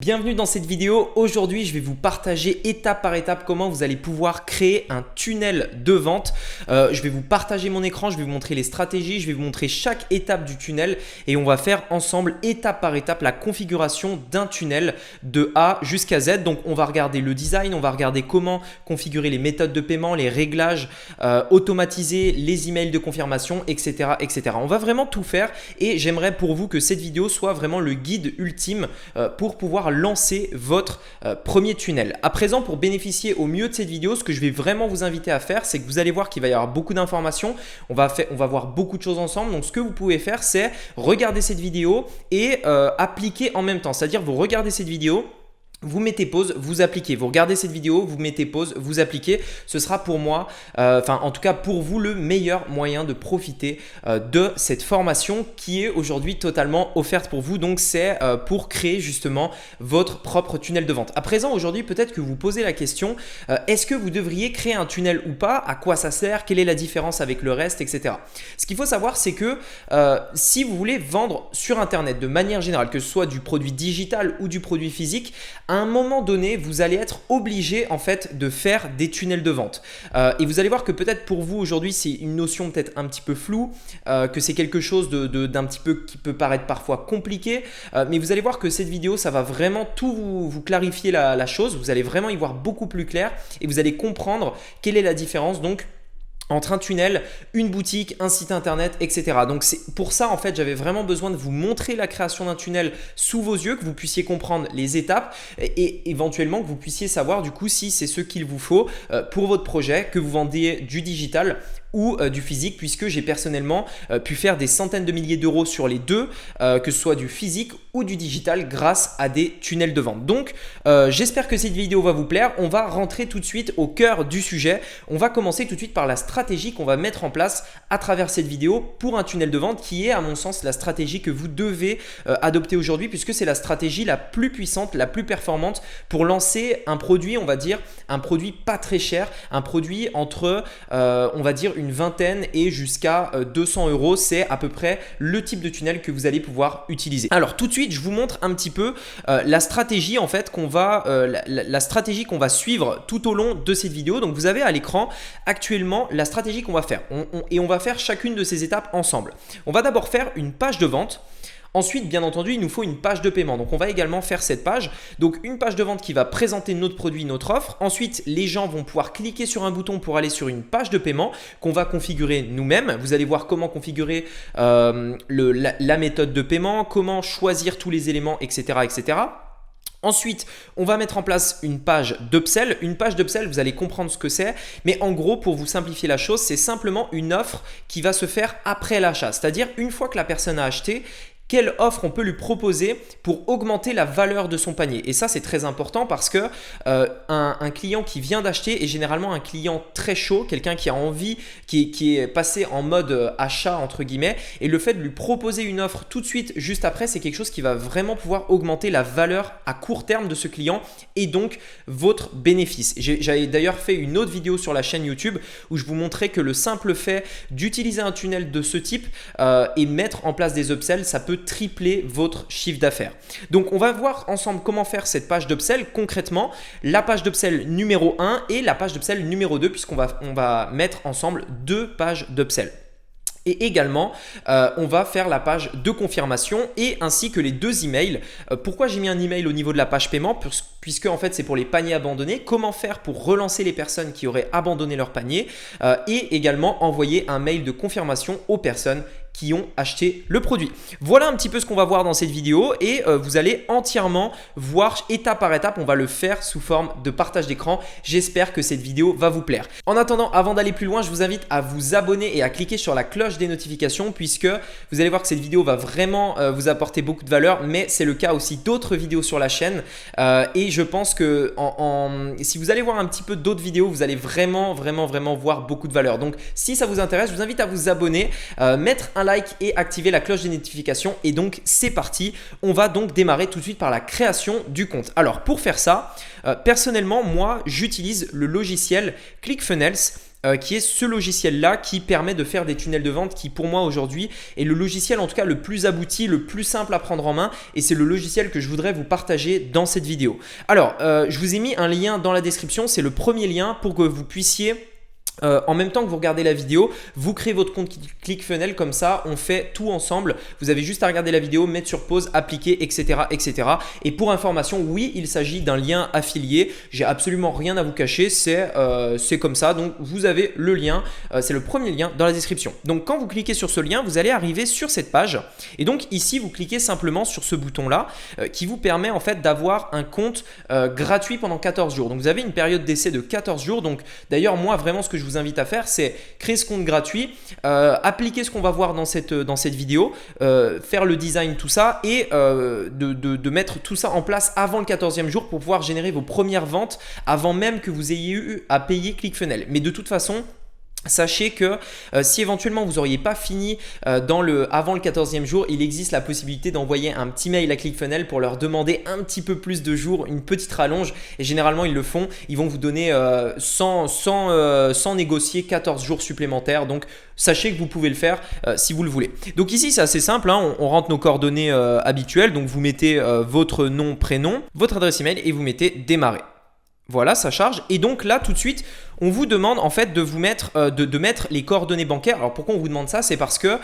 Bienvenue dans cette vidéo. Aujourd'hui, je vais vous partager étape par étape comment vous allez pouvoir créer un tunnel de vente. Je vais vous partager mon écran, je vais vous montrer les stratégies, je vais vous montrer chaque étape du tunnel et on va faire ensemble étape par étape la configuration d'un tunnel de A jusqu'à Z. Donc, on va regarder le design, on va regarder comment configurer les méthodes de paiement, les réglages, automatiser les emails de confirmation, etc., etc. On va vraiment tout faire et j'aimerais pour vous que cette vidéo soit vraiment le guide ultime pour pouvoir lancer votre premier tunnel. À présent, pour bénéficier au mieux de cette vidéo, ce que je vais vraiment vous inviter à faire, c'est que vous allez voir qu'il va y avoir beaucoup d'informations. On va voir beaucoup de choses ensemble. Donc, ce que vous pouvez faire, c'est regarder cette vidéo et appliquer en même temps. C'est-à-dire, vous regardez cette vidéo, vous mettez pause, vous appliquez. Vous regardez cette vidéo, vous mettez pause, vous appliquez. Ce sera pour moi, en tout cas pour vous, le meilleur moyen de profiter de cette formation qui est aujourd'hui totalement offerte pour vous. Donc, c'est pour créer justement votre propre tunnel de vente. À présent, aujourd'hui, peut-être que vous posez la question, est-ce que vous devriez créer un tunnel ou pas? À quoi ça sert? Quelle est la différence avec le reste, etc. Ce qu'il faut savoir, c'est que si vous voulez vendre sur Internet de manière générale, que ce soit du produit digital ou du produit physique, à un moment donné, vous allez être obligé en fait de faire des tunnels de vente. Et vous allez voir que peut-être pour vous aujourd'hui, c'est une notion peut-être un petit peu floue, que c'est quelque chose d'un petit peu qui peut paraître parfois compliqué. Mais vous allez voir que cette vidéo, ça va vraiment tout vous clarifier la chose. Vous allez vraiment y voir beaucoup plus clair et vous allez comprendre quelle est la différence donc entre un tunnel, une boutique, un site internet, etc. Donc c'est pour ça en fait j'avais vraiment besoin de vous montrer la création d'un tunnel sous vos yeux, que vous puissiez comprendre les étapes et éventuellement que vous puissiez savoir du coup si c'est ce qu'il vous faut pour votre projet, que vous vendiez du digital ou du physique, puisque j'ai personnellement pu faire des centaines de milliers d'euros sur les deux, que ce soit du physique ou du digital grâce à des tunnels de vente. Donc j'espère que cette vidéo va vous plaire. On va rentrer tout de suite au cœur du sujet. On va commencer tout de suite par la stratégie qu'on va mettre en place à travers cette vidéo pour un tunnel de vente qui est à mon sens la stratégie que vous devez adopter aujourd'hui, puisque c'est la stratégie la plus puissante, la plus performante pour lancer un produit, on va dire un produit pas très cher, un produit entre on va dire une vingtaine et jusqu'à 200 euros. C'est à peu près le type de tunnel que vous allez pouvoir utiliser. Alors tout de suite, je vous montre un petit peu la stratégie en fait la stratégie qu'on va suivre tout au long de cette vidéo. Donc vous avez à l'écran actuellement la stratégie qu'on va faire et on va faire chacune de ces étapes ensemble. On va d'abord faire une page de vente. Ensuite, bien entendu, il nous faut une page de paiement. Donc, on va également faire cette page. Donc, une page de vente qui va présenter notre produit, notre offre. Ensuite, les gens vont pouvoir cliquer sur un bouton pour aller sur une page de paiement qu'on va configurer nous-mêmes. Vous allez voir comment configurer la méthode de paiement, comment choisir tous les éléments, etc., etc. Ensuite, on va mettre en place une page d'upsell. Une page d'upsell, vous allez comprendre ce que c'est. Mais en gros, pour vous simplifier la chose, c'est simplement une offre qui va se faire après l'achat. C'est-à-dire, une fois que la personne a acheté, quelle offre on peut lui proposer pour augmenter la valeur de son panier. Et ça, c'est très important parce que un client qui vient d'acheter est généralement un client très chaud, quelqu'un qui a envie, qui est passé en mode achat entre guillemets. Et le fait de lui proposer une offre tout de suite, juste après, c'est quelque chose qui va vraiment pouvoir augmenter la valeur à court terme de ce client et donc votre bénéfice. J'avais d'ailleurs fait une autre vidéo sur la chaîne YouTube où je vous montrais que le simple fait d'utiliser un tunnel de ce type et mettre en place des upsells, ça peut tripler votre chiffre d'affaires. Donc, on va voir ensemble comment faire cette page d'upsell concrètement, la page d'upsell numéro 1 et la page d'upsell numéro 2 puisqu'on va mettre ensemble deux pages d'upsell. Et également, on va faire la page de confirmation et ainsi que les deux emails. Pourquoi j'ai mis un email au niveau de la page paiement? Puisque en fait, c'est pour les paniers abandonnés. Comment faire pour relancer les personnes qui auraient abandonné leur panier et également envoyer un mail de confirmation aux personnes qui ont acheté le produit. Voilà un petit peu ce qu'on va voir dans cette vidéo et vous allez entièrement voir étape par étape. On va le faire sous forme de partage d'écran. J'espère que cette vidéo va vous plaire. En attendant, avant d'aller plus loin, je vous invite à vous abonner et à cliquer sur la cloche des notifications puisque vous allez voir que cette vidéo va vraiment vous apporter beaucoup de valeur, mais c'est le cas aussi d'autres vidéos sur la chaîne et je pense que si vous allez voir un petit peu d'autres vidéos, vous allez vraiment voir beaucoup de valeur. Donc si ça vous intéresse, je vous invite à vous abonner, mettre un like et activer la cloche des notifications. Et donc, c'est parti. On va donc démarrer tout de suite par la création du compte. Alors, pour faire ça, personnellement, moi, j'utilise le logiciel ClickFunnels qui est ce logiciel-là qui permet de faire des tunnels de vente qui pour moi aujourd'hui est le logiciel en tout cas le plus abouti, le plus simple à prendre en main et c'est le logiciel que je voudrais vous partager dans cette vidéo. Alors, je vous ai mis un lien dans la description, c'est le premier lien pour que vous puissiez en même temps que vous regardez la vidéo, vous créez votre compte ClickFunnels comme ça, on fait tout ensemble. Vous avez juste à regarder la vidéo, mettre sur pause, appliquer, etc. etc. Et pour information, oui, il s'agit d'un lien affilié. J'ai absolument rien à vous cacher, c'est comme ça. Donc, vous avez le lien, c'est le premier lien dans la description. Donc, quand vous cliquez sur ce lien, vous allez arriver sur cette page. Et donc, ici, vous cliquez simplement sur ce bouton-là qui vous permet en fait d'avoir un compte gratuit pendant 14 jours. Donc, vous avez une période d'essai de 14 jours. Donc, d'ailleurs, moi, vraiment, ce que je vous invite à faire, c'est créer ce compte gratuit, appliquer ce qu'on va voir dans cette vidéo, faire le design, tout ça et de mettre tout ça en place avant le 14e jour pour pouvoir générer vos premières ventes avant même que vous ayez eu à payer ClickFunnels. Mais de toute façon, sachez que si éventuellement vous n'auriez pas fini avant le 14e jour, il existe la possibilité d'envoyer un petit mail à ClickFunnels pour leur demander un petit peu plus de jours, une petite rallonge et généralement ils le font, ils vont vous donner sans négocier 14 jours supplémentaires. Donc sachez que vous pouvez le faire si vous le voulez. Donc ici c'est assez simple, hein, on rentre nos coordonnées habituelles, donc vous mettez votre nom, prénom, votre adresse email et vous mettez démarrer. Voilà, ça charge et donc là tout de suite on vous demande en fait de vous mettre, de mettre les coordonnées bancaires. Alors pourquoi on vous demande ça? C'est parce que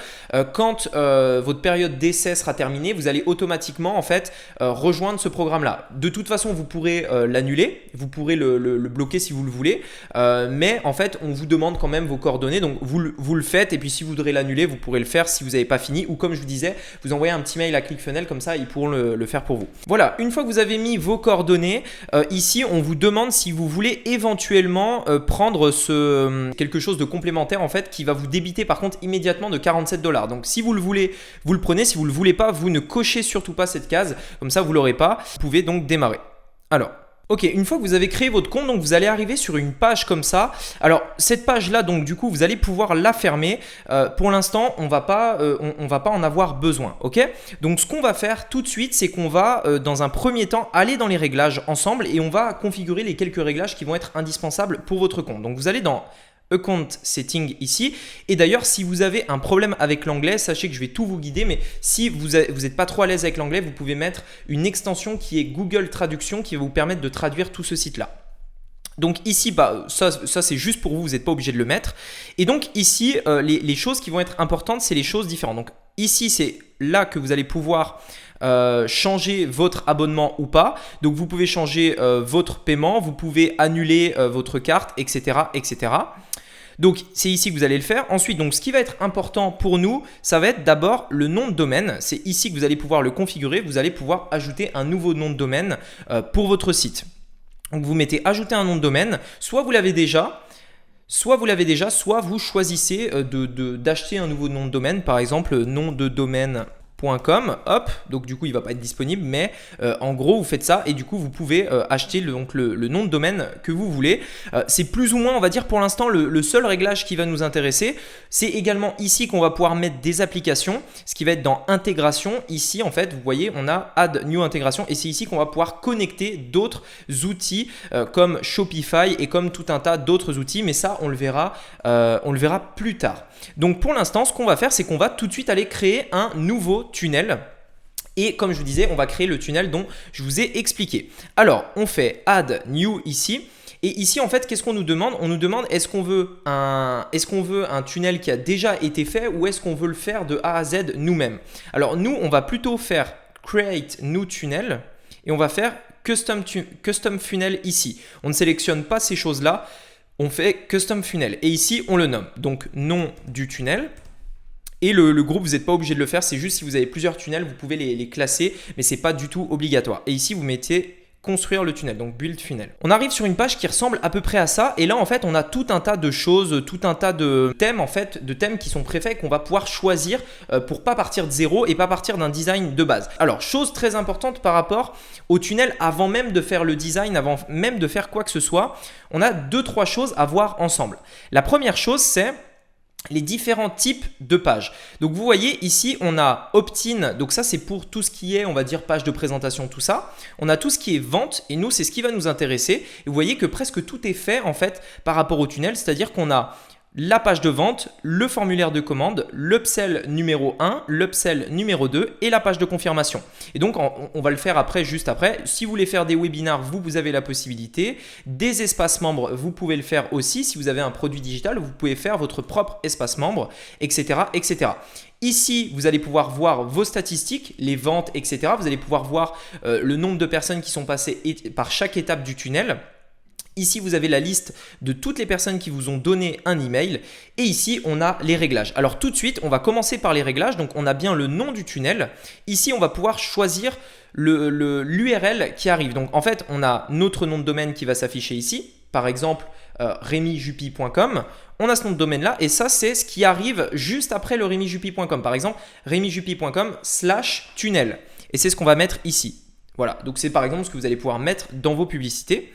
quand votre période d'essai sera terminée, vous allez automatiquement en fait rejoindre ce programme-là. De toute façon, vous pourrez l'annuler, vous pourrez le bloquer si vous le voulez, mais en fait, on vous demande quand même vos coordonnées. Donc vous le faites et puis si vous voudrez l'annuler, vous pourrez le faire si vous n'avez pas fini ou comme je vous disais, vous envoyez un petit mail à ClickFunnels comme ça, ils pourront le faire pour vous. Voilà, une fois que vous avez mis vos coordonnées, ici, on vous demande si vous voulez éventuellement prendre quelque chose de complémentaire en fait qui va vous débiter par contre immédiatement de 47 $. Donc si vous le voulez, vous le prenez. Si vous ne le voulez pas, vous ne cochez surtout pas cette case. Comme ça, vous ne l'aurez pas. Vous pouvez donc démarrer. Alors, ok, une fois que vous avez créé votre compte, donc vous allez arriver sur une page comme ça. Alors cette page-là, donc du coup, vous allez pouvoir la fermer. Pour l'instant, on va pas en avoir besoin, ok? Donc ce qu'on va faire tout de suite, c'est qu'on va dans un premier temps aller dans les réglages ensemble et on va configurer les quelques réglages qui vont être indispensables pour votre compte. Donc vous allez dans Account Setting ici et d'ailleurs si vous avez un problème avec l'anglais, sachez que je vais tout vous guider, mais si vous n'êtes pas trop à l'aise avec l'anglais, vous pouvez mettre une extension qui est Google Traduction qui va vous permettre de traduire tout ce site là. Donc ici, ça c'est juste pour vous, vous n'êtes pas obligé de le mettre. Et donc ici, les choses qui vont être importantes, c'est les choses différentes. Donc ici, c'est là que vous allez pouvoir changer votre abonnement ou pas. Donc vous pouvez changer votre paiement, vous pouvez annuler votre carte, etc. etc. Donc c'est ici que vous allez le faire. Ensuite, donc ce qui va être important pour nous, ça va être d'abord le nom de domaine. C'est ici que vous allez pouvoir le configurer. Vous allez pouvoir ajouter un nouveau nom de domaine pour votre site. Donc vous mettez ajouter un nom de domaine. Soit vous l'avez déjà, soit vous choisissez d'acheter un nouveau nom de domaine. Par exemple, nom de domaine. Hop, donc du coup il va pas être disponible, mais en gros vous faites ça et du coup vous pouvez acheter le nom de domaine que vous voulez. C'est plus ou moins, on va dire pour l'instant le seul réglage qui va nous intéresser. C'est également ici qu'on va pouvoir mettre des applications, ce qui va être dans intégration. Ici en fait vous voyez on a add new intégration et c'est ici qu'on va pouvoir connecter d'autres outils comme Shopify et comme tout un tas d'autres outils, mais ça on le verra plus tard. Donc pour l'instant ce qu'on va faire, c'est qu'on va tout de suite aller créer un nouveau tunnel. Et comme je vous disais, on va créer le tunnel dont je vous ai expliqué. Alors, on fait Add New ici. Et ici, en fait, qu'est-ce qu'on nous demande? On nous demande est-ce qu'on veut un tunnel qui a déjà été fait ou est-ce qu'on veut le faire de A à Z nous-mêmes? Alors, nous, on va plutôt faire Create New Tunnel et on va faire Custom Funnel ici. On ne sélectionne pas ces choses-là. On fait Custom Funnel. Et ici, on le nomme. Donc, nom du tunnel. Et le groupe, vous n'êtes pas obligé de le faire, c'est juste si vous avez plusieurs tunnels, vous pouvez les classer, mais ce n'est pas du tout obligatoire. Et ici, vous mettez construire le tunnel, donc build funnel. On arrive sur une page qui ressemble à peu près à ça, et là en fait on a tout un tas de choses, tout un tas de thèmes en fait, de thèmes qui sont préfaits qu'on va pouvoir choisir pour pas partir de zéro et pas partir d'un design de base. Alors chose très importante par rapport au tunnel, avant même de faire le design, avant même de faire quoi que ce soit, on a 2-3 choses à voir ensemble. La première chose c'est les différents types de pages. Donc vous voyez ici on a opt-in, donc ça c'est pour tout ce qui est on va dire page de présentation, tout ça. On a tout ce qui est vente et nous c'est ce qui va nous intéresser. Et vous voyez que presque tout est fait en fait par rapport au tunnel, c'est-à-dire qu'on a la page de vente, le formulaire de commande, l'upsell numéro 1, l'upsell numéro 2 et la page de confirmation. Et donc, on va le faire après, juste après. Si vous voulez faire des webinars, vous avez la possibilité. Des espaces membres, vous pouvez le faire aussi. Si vous avez un produit digital, vous pouvez faire votre propre espace membre, etc., etc. Ici, vous allez pouvoir voir vos statistiques, les ventes, etc. Vous allez pouvoir voir le nombre de personnes qui sont passées par chaque étape du tunnel. Ici, vous avez la liste de toutes les personnes qui vous ont donné un email. Et ici, on a les réglages. Alors tout de suite, on va commencer par les réglages. Donc, on a bien le nom du tunnel. Ici, on va pouvoir choisir l'URL qui arrive. Donc, en fait, on a notre nom de domaine qui va s'afficher ici. Par exemple, remyjuppy.com. On a ce nom de domaine-là. Et ça, c'est ce qui arrive juste après le remyjuppy.com. Par exemple, remyjuppy.com/tunnel. Et c'est ce qu'on va mettre ici. Voilà. Donc, c'est par exemple ce que vous allez pouvoir mettre dans vos publicités.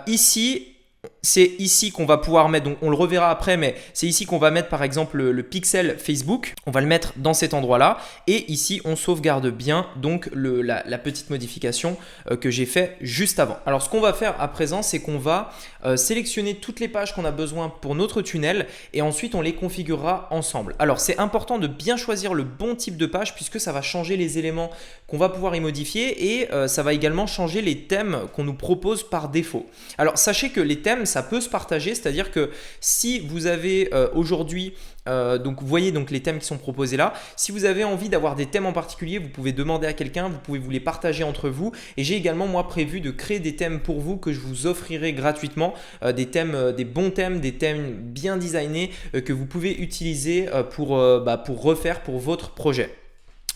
Ici, c'est ici qu'on va pouvoir mettre, donc on le reverra après, mais c'est ici qu'on va mettre par exemple le pixel Facebook. On va le mettre dans cet endroit-là. Et ici, on sauvegarde bien donc la petite modification que j'ai fait juste avant. Alors, ce qu'on va faire à présent, c'est qu'on va sélectionner toutes les pages qu'on a besoin pour notre tunnel et ensuite, on les configurera ensemble. Alors, c'est important de bien choisir le bon type de page puisque ça va changer les éléments qu'on va pouvoir y modifier et ça va également changer les thèmes qu'on nous propose par défaut. Alors, sachez que les thèmes, ça peut se partager, c'est-à-dire que si vous avez aujourd'hui, donc vous voyez donc les thèmes qui sont proposés là, si vous avez envie d'avoir des thèmes en particulier, vous pouvez demander à quelqu'un, vous pouvez vous les partager entre vous et j'ai également moi prévu de créer des thèmes pour vous que je vous offrirai gratuitement, des thèmes, des bons thèmes, des thèmes bien designés que vous pouvez utiliser pour refaire pour votre projet.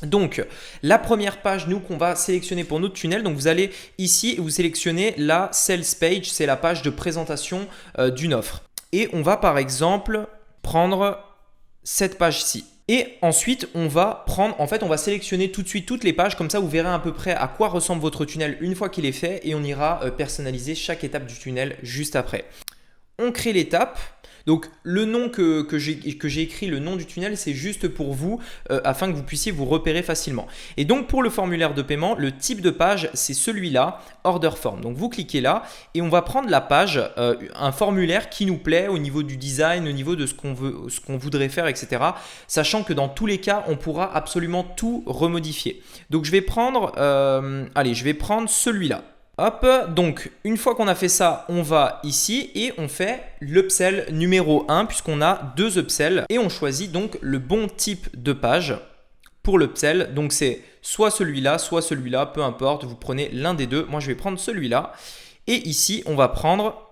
Donc, la première page, nous, qu'on va sélectionner pour notre tunnel, donc vous allez ici et vous sélectionnez la Sales Page, c'est la page de présentation d'une offre. Et on va par exemple prendre cette page-ci. Et ensuite, on va prendre, en fait, on va sélectionner tout de suite toutes les pages. Comme ça, vous verrez à peu près à quoi ressemble votre tunnel une fois qu'il est fait et on ira personnaliser chaque étape du tunnel juste après. On crée l'étape. Donc le nom que j'ai écrit, le nom du tunnel, c'est juste pour vous afin que vous puissiez vous repérer facilement. Et donc pour le formulaire de paiement, le type de page, c'est celui-là, Order Form. Donc vous cliquez là et on va prendre la page, un formulaire qui nous plaît au niveau du design, au niveau de ce qu'on veut, ce qu'on voudrait faire, etc. Sachant que dans tous les cas, on pourra absolument tout remodifier. Donc je vais prendre, celui-là. Hop, donc une fois qu'on a fait ça, on va ici et on fait l'upsell numéro 1 puisqu'on a deux upsells et on choisit donc le bon type de page pour l'upsell. Donc c'est soit celui-là, peu importe, vous prenez l'un des deux. Moi je vais prendre celui-là et ici on va prendre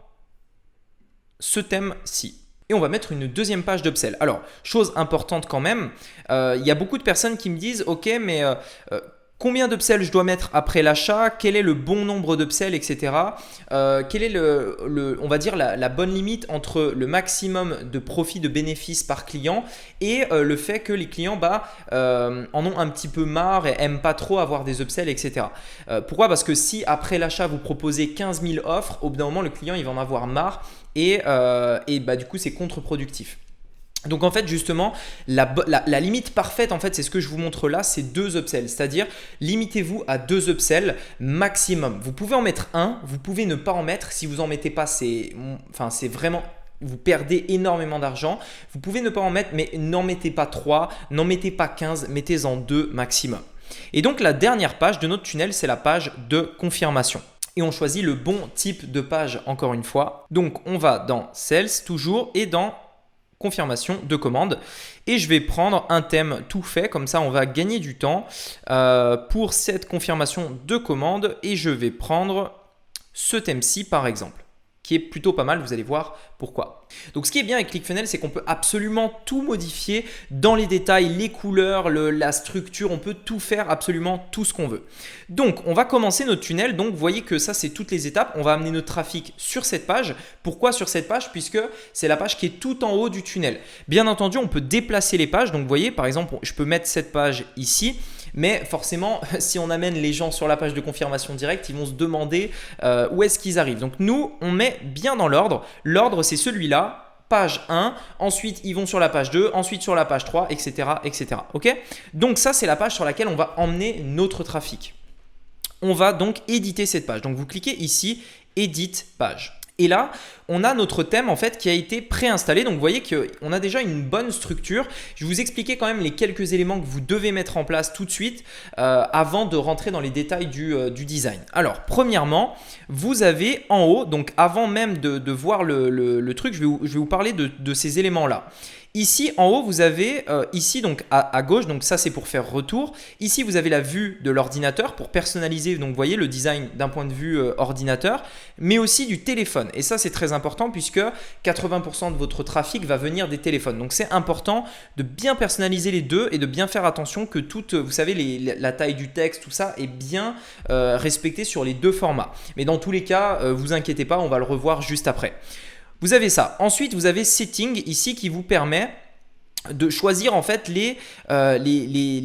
ce thème-ci. Et on va mettre une deuxième page d'upsell. Alors, chose importante quand même, il y a beaucoup de personnes qui me disent « Ok, mais… combien d'upsells je dois mettre après l'achat? Quel est le bon nombre d'upsells, etc. Quel est on va dire la bonne limite entre le maximum de profit de bénéfices par client et le fait que les clients en ont un petit peu marre et n'aiment pas trop avoir des upsells, etc. Pourquoi? Parce que si après l'achat vous proposez 15 000 offres, au bout d'un moment le client il va en avoir marre et du coup c'est contre-productif. Donc en fait justement la limite parfaite en fait c'est ce que je vous montre là, c'est 2 upsells, c'est-à-dire limitez-vous à 2 upsells maximum. Vous pouvez en mettre un, vous pouvez ne pas en mettre, si vous en mettez pas c'est vraiment, vous perdez énormément d'argent. Vous pouvez ne pas en mettre mais n'en mettez pas 3, n'en mettez pas 15, mettez-en 2 maximum. Et donc la dernière page de notre tunnel c'est la page de confirmation. Et on choisit le bon type de page encore une fois. Donc on va dans Sales toujours et dans confirmation de commande et je vais prendre un thème tout fait, comme ça on va gagner du temps pour cette confirmation de commande et je vais prendre ce thème-ci par exemple qui est plutôt pas mal, vous allez voir pourquoi. Donc ce qui est bien avec ClickFunnels, c'est qu'on peut absolument tout modifier dans les détails, les couleurs, la structure, on peut tout faire, absolument tout ce qu'on veut. Donc on va commencer notre tunnel, donc vous voyez que ça c'est toutes les étapes, on va amener notre trafic sur cette page. Pourquoi sur cette page? Puisque c'est la page qui est tout en haut du tunnel. Bien entendu, on peut déplacer les pages, donc vous voyez par exemple, je peux mettre cette page ici. Mais forcément, si on amène les gens sur la page de confirmation directe, ils vont se demander où est-ce qu'ils arrivent. Donc nous, on met bien dans l'ordre. L'ordre, c'est celui-là page 1, ensuite ils vont sur la page 2, ensuite sur la page 3, etc. etc. Ok? Donc ça, c'est la page sur laquelle on va emmener notre trafic. On va donc éditer cette page. Donc vous cliquez ici, édite page. Et là, on a notre thème en fait qui a été préinstallé. Donc vous voyez qu'on a déjà une bonne structure. Je vais vous expliquer quand même les quelques éléments que vous devez mettre en place tout de suite avant de rentrer dans les détails du design. Alors premièrement, vous avez en haut, donc avant même de voir le truc, je vais vous parler de ces éléments-là. Ici, en haut, vous avez ici donc à gauche, donc ça c'est pour faire retour. Ici, vous avez la vue de l'ordinateur pour personnaliser, donc vous voyez le design d'un point de vue ordinateur, mais aussi du téléphone. Et ça c'est très important puisque 80% de votre trafic va venir des téléphones. Donc c'est important de bien personnaliser les deux et de bien faire attention que vous savez, la taille du texte, tout ça est bien respecté sur les deux formats. Mais dans tous les cas, vous inquiétez pas, on va le revoir juste après. Vous avez ça. Ensuite, vous avez Setting ici qui vous permet de choisir en fait les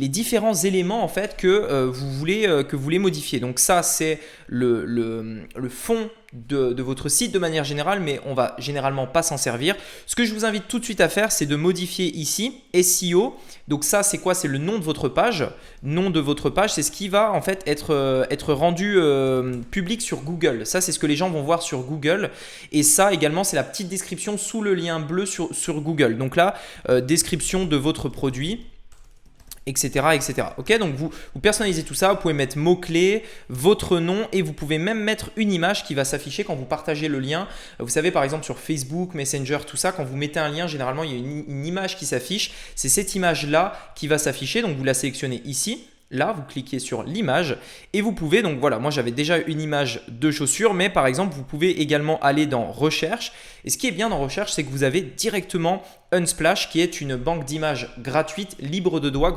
différents éléments en fait que vous voulez modifier. Donc ça, c'est le fond de votre site de manière générale, mais on va généralement pas s'en servir. Ce que je vous invite tout de suite à faire, c'est de modifier ici SEO. Donc ça, c'est quoi? C'est le nom de votre page. Nom de votre page, c'est ce qui va en fait être rendu public sur Google. Ça, c'est ce que les gens vont voir sur Google. Et ça également, c'est la petite description sous le lien bleu sur Google. Donc là, description de votre produit, etc. etc. Ok, donc vous personnalisez tout ça, vous pouvez mettre mots-clés, votre nom et vous pouvez même mettre une image qui va s'afficher quand vous partagez le lien. Vous savez par exemple sur Facebook, Messenger, tout ça, quand vous mettez un lien, généralement il y a une image qui s'affiche. C'est cette image-là qui va s'afficher, donc vous la sélectionnez ici. Là, vous cliquez sur l'image et vous pouvez, donc voilà, moi j'avais déjà une image de chaussures, mais par exemple, vous pouvez également aller dans Recherche. Et ce qui est bien dans Recherche, c'est que vous avez directement Unsplash, qui est une banque d'images gratuite, libre de droit,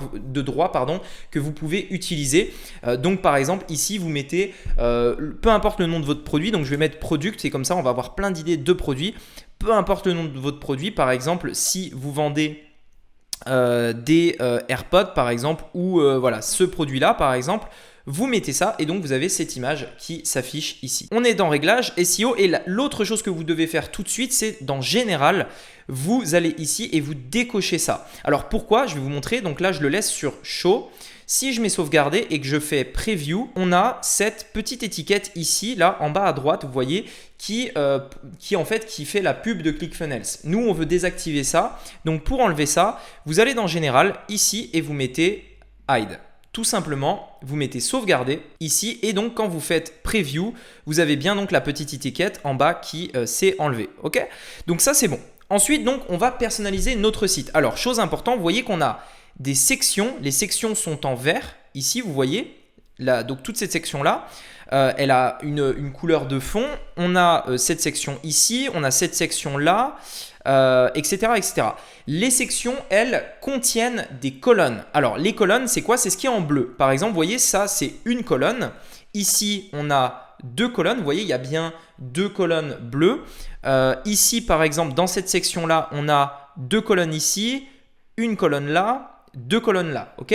que vous pouvez utiliser. Donc par exemple, ici, vous mettez, peu importe le nom de votre produit, donc je vais mettre Product et comme ça, on va avoir plein d'idées de produits. Peu importe le nom de votre produit, par exemple, si vous vendez des AirPods par exemple ou voilà ce produit là par exemple, vous mettez ça et donc vous avez cette image qui s'affiche ici. On est dans Réglages, SEO et l'autre chose que vous devez faire tout de suite, c'est dans Général, vous allez ici et vous décochez ça. Alors pourquoi? Je vais vous montrer. Donc là je le laisse sur Show. Si je mets sauvegarder et que je fais Preview, on a cette petite étiquette ici, là en bas à droite, vous voyez, qui fait la pub de ClickFunnels. Nous, on veut désactiver ça. Donc pour enlever ça, vous allez dans Général ici et vous mettez Hide. Tout simplement, vous mettez sauvegarder ici et donc quand vous faites Preview, vous avez bien donc la petite étiquette en bas qui s'est enlevée. Ok? Donc ça, c'est bon. Ensuite, donc, on va personnaliser notre site. Alors, chose importante, vous voyez qu'on a des sections. Les sections sont en vert. Ici, vous voyez, là, donc toute cette section-là, elle a une couleur de fond. On a cette section ici, on a cette section-là, etc., etc. Les sections, elles, contiennent des colonnes. Alors, les colonnes, c'est quoi? C'est ce qui est en bleu. Par exemple, vous voyez, ça, c'est une colonne. Ici, on a deux colonnes. Vous voyez, il y a bien deux colonnes bleues. Ici, par exemple, dans cette section-là, on a deux colonnes ici, une colonne là, deux colonnes là. Ok?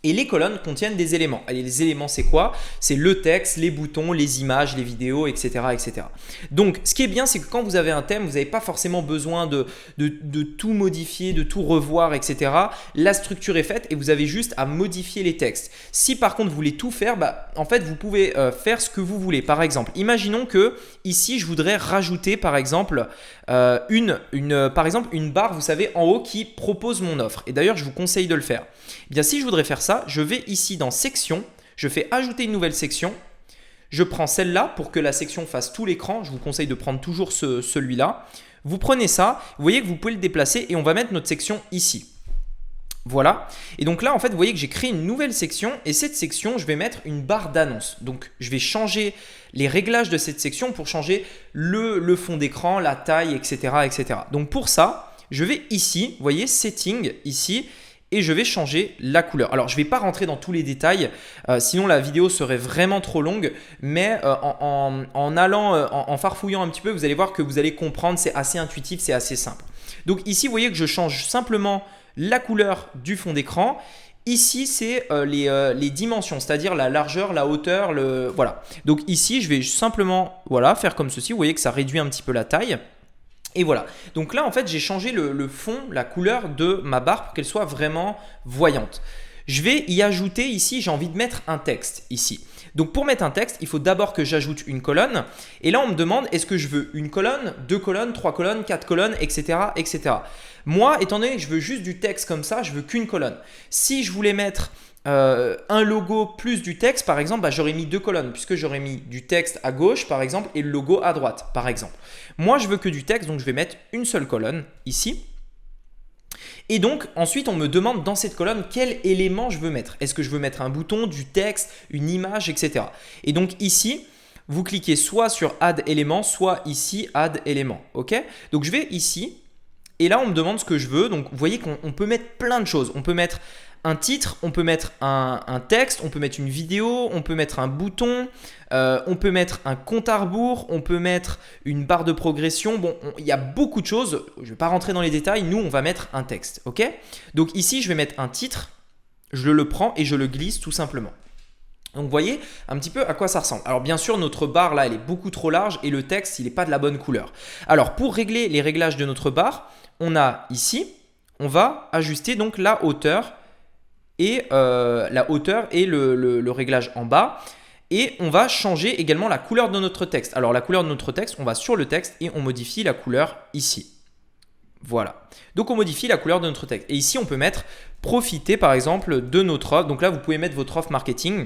Et les colonnes contiennent des éléments. Et les éléments, c'est quoi? C'est le texte, les boutons, les images, les vidéos, etc., etc. Donc, ce qui est bien, c'est que quand vous avez un thème, vous n'avez pas forcément besoin de tout modifier, de tout revoir, etc. La structure est faite et vous avez juste à modifier les textes. Si par contre, vous voulez tout faire, en fait, vous pouvez faire ce que vous voulez. Par exemple, imaginons que ici, je voudrais rajouter, par exemple, une barre, vous savez, en haut qui propose mon offre. Et d'ailleurs, je vous conseille de le faire. Eh bien, si je voudrais faire ça, je vais ici dans Section, je fais ajouter une nouvelle section, je prends celle-là pour que la section fasse tout l'écran. Je vous conseille de prendre toujours celui-là. Vous prenez ça, vous voyez que vous pouvez le déplacer et on va mettre notre section ici. Voilà. Et donc là, en fait, vous voyez que j'ai créé une nouvelle section et cette section, je vais mettre une barre d'annonce. Donc, je vais changer les réglages de cette section pour changer le fond d'écran, la taille, etc., etc. Donc, pour ça, je vais ici, vous voyez, Setting ici. Et je vais changer la couleur. Alors, je ne vais pas rentrer dans tous les détails, sinon la vidéo serait vraiment trop longue. Mais en farfouillant un petit peu, vous allez voir que vous allez comprendre. C'est assez intuitif, c'est assez simple. Donc ici, vous voyez que je change simplement la couleur du fond d'écran. Ici, c'est les dimensions, c'est-à-dire la largeur, la hauteur. Voilà. Donc ici, je vais simplement faire comme ceci. Vous voyez que ça réduit un petit peu la taille. Et voilà. Donc là, en fait, j'ai changé le fond, la couleur de ma barre pour qu'elle soit vraiment voyante. Je vais y ajouter ici, j'ai envie de mettre un texte ici. Donc pour mettre un texte, il faut d'abord que j'ajoute une colonne. Et là, on me demande, est-ce que je veux une colonne, 2 colonnes, 3 colonnes, 4 colonnes, etc., etc. Moi, étant donné que je veux juste du texte comme ça, je veux qu'une colonne. Si je voulais mettre un logo plus du texte, par exemple, j'aurais mis 2 colonnes puisque j'aurais mis du texte à gauche, par exemple, et le logo à droite, par exemple. Moi, je veux que du texte, donc je vais mettre une seule colonne ici. Et donc, ensuite, on me demande dans cette colonne quel élément je veux mettre. Est-ce que je veux mettre un bouton, du texte, une image, etc. Et donc ici, vous cliquez soit sur Add élément, soit ici Add élément. Ok? Donc je vais ici et là, on me demande ce que je veux. Donc vous voyez qu'on peut mettre plein de choses. On peut mettre un titre, on peut mettre un texte, on peut mettre une vidéo, on peut mettre un bouton, on peut mettre un compte à rebours, on peut mettre une barre de progression. Bon, il y a beaucoup de choses. Je ne vais pas rentrer dans les détails. Nous, on va mettre un texte. Ok? Donc ici, je vais mettre un titre. Je le prends et je le glisse tout simplement. Donc vous voyez un petit peu à quoi ça ressemble. Alors bien sûr, notre barre là, elle est beaucoup trop large et le texte, il n'est pas de la bonne couleur. Alors pour régler les réglages de notre barre, on a ici, on va ajuster donc la hauteur et le réglage en bas. Et on va changer également la couleur de notre texte. Alors la couleur de notre texte, on va sur le texte et on modifie la couleur ici. Voilà. Donc on modifie la couleur de notre texte. Et ici, on peut mettre profiter par exemple de notre offre. Donc là, vous pouvez mettre votre offre marketing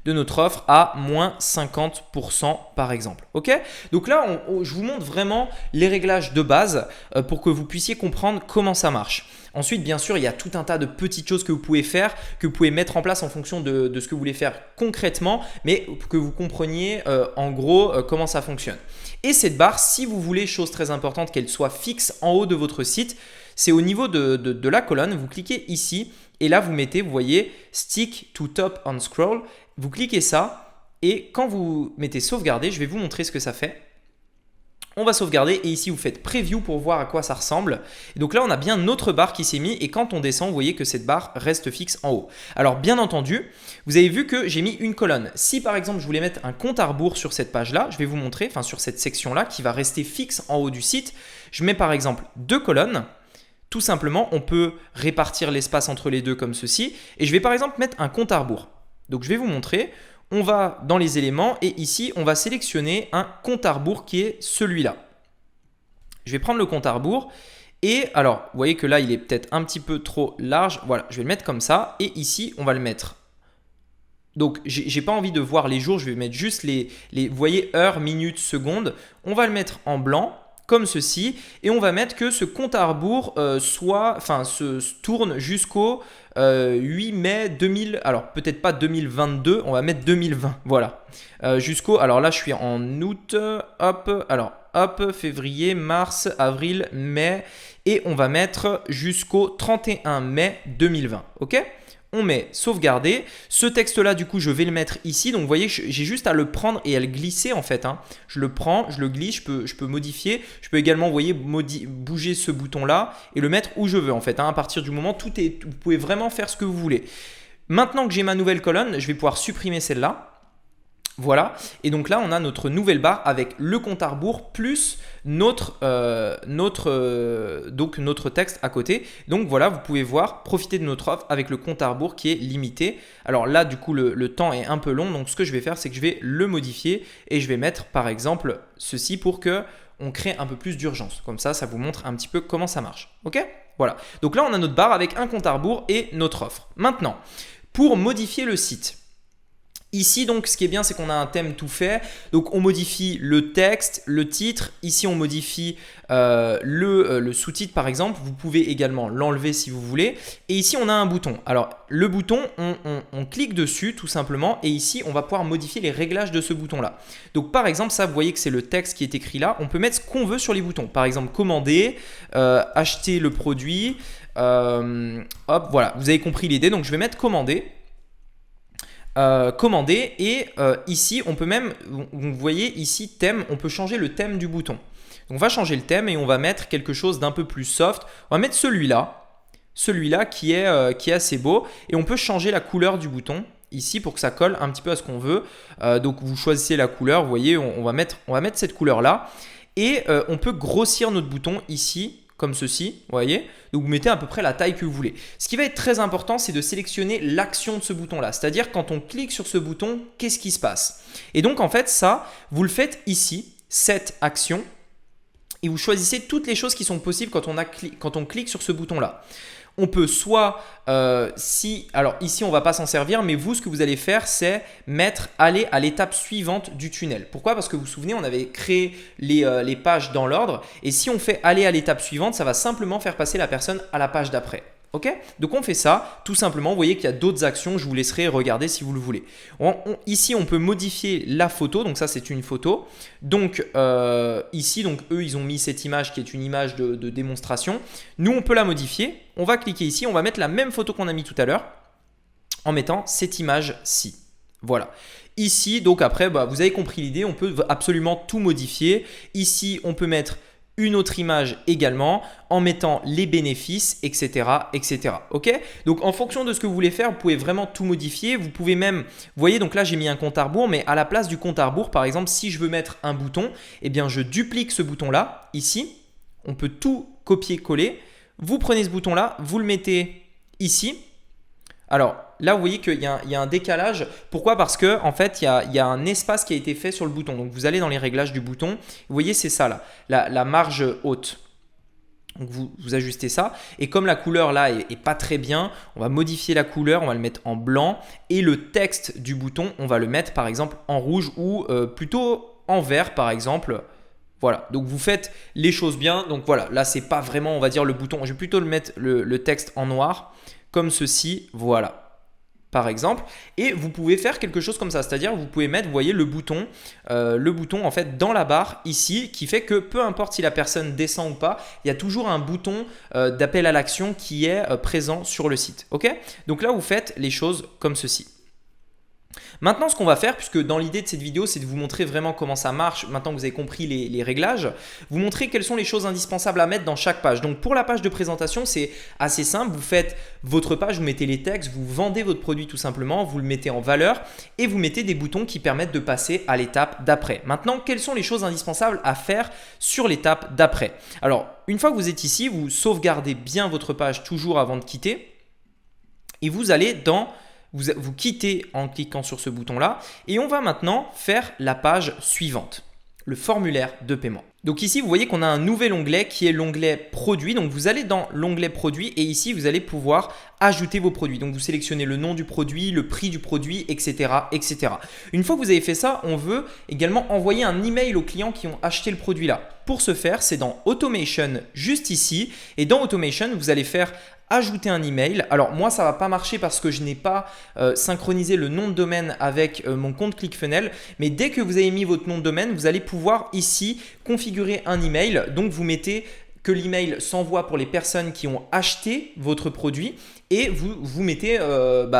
de notre offre à moins 50% par exemple. Ok? Donc là, je vous montre vraiment les réglages de base pour que vous puissiez comprendre comment ça marche. Ensuite, bien sûr, il y a tout un tas de petites choses que vous pouvez faire, que vous pouvez mettre en place en fonction de ce que vous voulez faire concrètement, mais que vous compreniez en gros comment ça fonctionne. Et cette barre, si vous voulez, chose très importante, qu'elle soit fixe en haut de votre site, c'est au niveau de la colonne, vous cliquez ici et là vous mettez, vous voyez, stick to top on scroll. Vous cliquez ça et quand vous mettez sauvegarder, je vais vous montrer ce que ça fait. On va sauvegarder et ici vous faites preview pour voir à quoi ça ressemble. Et donc là on a bien notre barre qui s'est mise et quand on descend vous voyez que cette barre reste fixe en haut. Alors bien entendu vous avez vu que j'ai mis une colonne. Si par exemple je voulais mettre un compte à rebours sur cette page là, je vais vous montrer, enfin sur cette section là qui va rester fixe en haut du site. Je mets par exemple 2 colonnes. Tout simplement on peut répartir l'espace entre les deux comme ceci et je vais par exemple mettre un compte à rebours. Donc je vais vous montrer. On va dans les éléments et ici, on va sélectionner un compte à rebours qui est celui-là. Je vais prendre le compte à rebours et alors, vous voyez que là, il est peut-être un petit peu trop large. Voilà, je vais le mettre comme ça et ici, on va le mettre. Donc, j'ai pas envie de voir les jours, je vais mettre juste vous voyez, heures, minutes, secondes. On va le mettre en blanc comme ceci et on va mettre que ce compte à rebours se tourne jusqu'au 8 mai 2000, alors peut-être pas 2022, on va mettre 2020, voilà. Alors là je suis en août, hop, février, mars, avril, mai et on va mettre jusqu'au 31 mai 2020, ok? On met sauvegarder. Ce texte-là, du coup, je vais le mettre ici. Donc, vous voyez, j'ai juste à le prendre et à le glisser en fait. Je le prends, je le glisse, je peux modifier. Je peux également, vous voyez, bouger ce bouton-là et le mettre où je veux en fait. À partir du moment, vous pouvez vraiment faire ce que vous voulez. Maintenant que j'ai ma nouvelle colonne, je vais pouvoir supprimer celle-là. Voilà, et donc là on a notre nouvelle barre avec le compte à rebours plus notre texte à côté. Donc voilà, vous pouvez voir, profiter de notre offre avec le compte à rebours qui est limité. Alors là du coup le temps est un peu long, donc ce que je vais faire c'est que je vais le modifier et je vais mettre par exemple ceci pour que on crée un peu plus d'urgence. Comme ça vous montre un petit peu comment ça marche. Ok? Voilà, donc là on a notre barre avec un compte à rebours et notre offre. Maintenant, pour modifier le site. Ici, donc, ce qui est bien, c'est qu'on a un thème tout fait. Donc, on modifie le texte, le titre. Ici, on modifie le sous-titre, par exemple. Vous pouvez également l'enlever si vous voulez. Et ici, on a un bouton. Alors, le bouton, on clique dessus tout simplement. Et ici, on va pouvoir modifier les réglages de ce bouton-là. Donc, par exemple, ça, vous voyez que c'est le texte qui est écrit là. On peut mettre ce qu'on veut sur les boutons. Par exemple, commander, acheter le produit. Hop, voilà. Vous avez compris l'idée. Donc, je vais mettre commander. Commander et ici on peut même, vous voyez ici thème, on peut changer le thème du bouton. Donc on va changer le thème et on va mettre quelque chose d'un peu plus soft. On va mettre celui-là qui est assez beau et on peut changer la couleur du bouton ici pour que ça colle un petit peu à ce qu'on veut. Donc vous choisissez la couleur, vous voyez, on va mettre cette couleur là. Et on peut grossir notre bouton ici, comme ceci, vous voyez. Donc vous mettez à peu près la taille que vous voulez. Ce qui va être très important, c'est de sélectionner l'action de ce bouton-là. C'est-à-dire quand on clique sur ce bouton, qu'est-ce qui se passe? Et donc en fait ça, vous le faites ici, cette action, et vous choisissez toutes les choses qui sont possibles quand on clique sur ce bouton-là. On peut soit, alors ici on ne va pas s'en servir, mais vous ce que vous allez faire c'est aller à l'étape suivante du tunnel. Pourquoi? Parce que vous vous souvenez, on avait créé les pages dans l'ordre et si on fait aller à l'étape suivante, ça va simplement faire passer la personne à la page d'après. Ok? Donc on fait ça tout simplement. Vous voyez qu'il y a d'autres actions, je vous laisserai regarder si vous le voulez. Ici on peut modifier la photo, donc ça c'est une photo. Donc ici, donc eux ils ont mis cette image qui est une image de démonstration. Nous on peut la modifier, on va cliquer ici, on va mettre la même photo qu'on a mis tout à l'heure en mettant cette image-ci. Voilà. Ici donc après vous avez compris l'idée, on peut absolument tout modifier. Ici on peut mettre une autre image également en mettant les bénéfices, etc. etc. Ok? Donc en fonction de ce que vous voulez faire, vous pouvez vraiment tout modifier. Vous pouvez même, vous voyez, donc là j'ai mis un compte à rebours, mais à la place du compte à rebours, par exemple, si je veux mettre un bouton, eh bien je duplique ce bouton-là ici. On peut tout copier-coller. Vous prenez ce bouton-là, vous le mettez ici. Alors là, vous voyez qu'il y a un décalage. Pourquoi? Parce que en fait, il y a un espace qui a été fait sur le bouton. Donc, vous allez dans les réglages du bouton. Vous voyez, c'est ça là, la marge haute. Donc, vous ajustez ça. Et comme la couleur là est pas très bien, on va modifier la couleur. On va le mettre en blanc. Et le texte du bouton, on va le mettre par exemple en rouge ou plutôt en vert par exemple. Voilà, donc vous faites les choses bien. Donc voilà, là, c'est pas vraiment, on va dire, le bouton. Je vais plutôt le mettre le texte en noir. Comme ceci, voilà, par exemple. Et vous pouvez faire quelque chose comme ça, c'est-à-dire vous pouvez mettre, vous voyez, le bouton en fait dans la barre ici, qui fait que peu importe si la personne descend ou pas, il y a toujours un bouton d'appel à l'action qui est présent sur le site. Ok? Donc là, vous faites les choses comme ceci. Maintenant, ce qu'on va faire, puisque dans l'idée de cette vidéo, c'est de vous montrer vraiment comment ça marche, maintenant que vous avez compris les réglages, vous montrer quelles sont les choses indispensables à mettre dans chaque page. Donc, pour la page de présentation, c'est assez simple. Vous faites votre page, vous mettez les textes, vous vendez votre produit tout simplement, vous le mettez en valeur et vous mettez des boutons qui permettent de passer à l'étape d'après. Maintenant, quelles sont les choses indispensables à faire sur l'étape d'après? Alors, une fois que vous êtes ici, vous sauvegardez bien votre page toujours avant de quitter et vous allez vous quittez en cliquant sur ce bouton-là et on va maintenant faire la page suivante, le formulaire de paiement. Donc ici, vous voyez qu'on a un nouvel onglet qui est l'onglet produits. Donc vous allez dans l'onglet produits et ici, vous allez pouvoir ajouter vos produits. Donc vous sélectionnez le nom du produit, le prix du produit, etc. etc. Une fois que vous avez fait ça, on veut également envoyer un email aux clients qui ont acheté le produit là. Pour ce faire, c'est dans Automation juste ici et dans Automation, vous allez faire ajouter un email. Alors moi, ça ne va pas marcher parce que je n'ai pas synchronisé le nom de domaine avec mon compte ClickFunnels. Mais dès que vous avez mis votre nom de domaine, vous allez pouvoir ici configurer un email. Donc vous mettez que l'email s'envoie pour les personnes qui ont acheté votre produit et vous mettez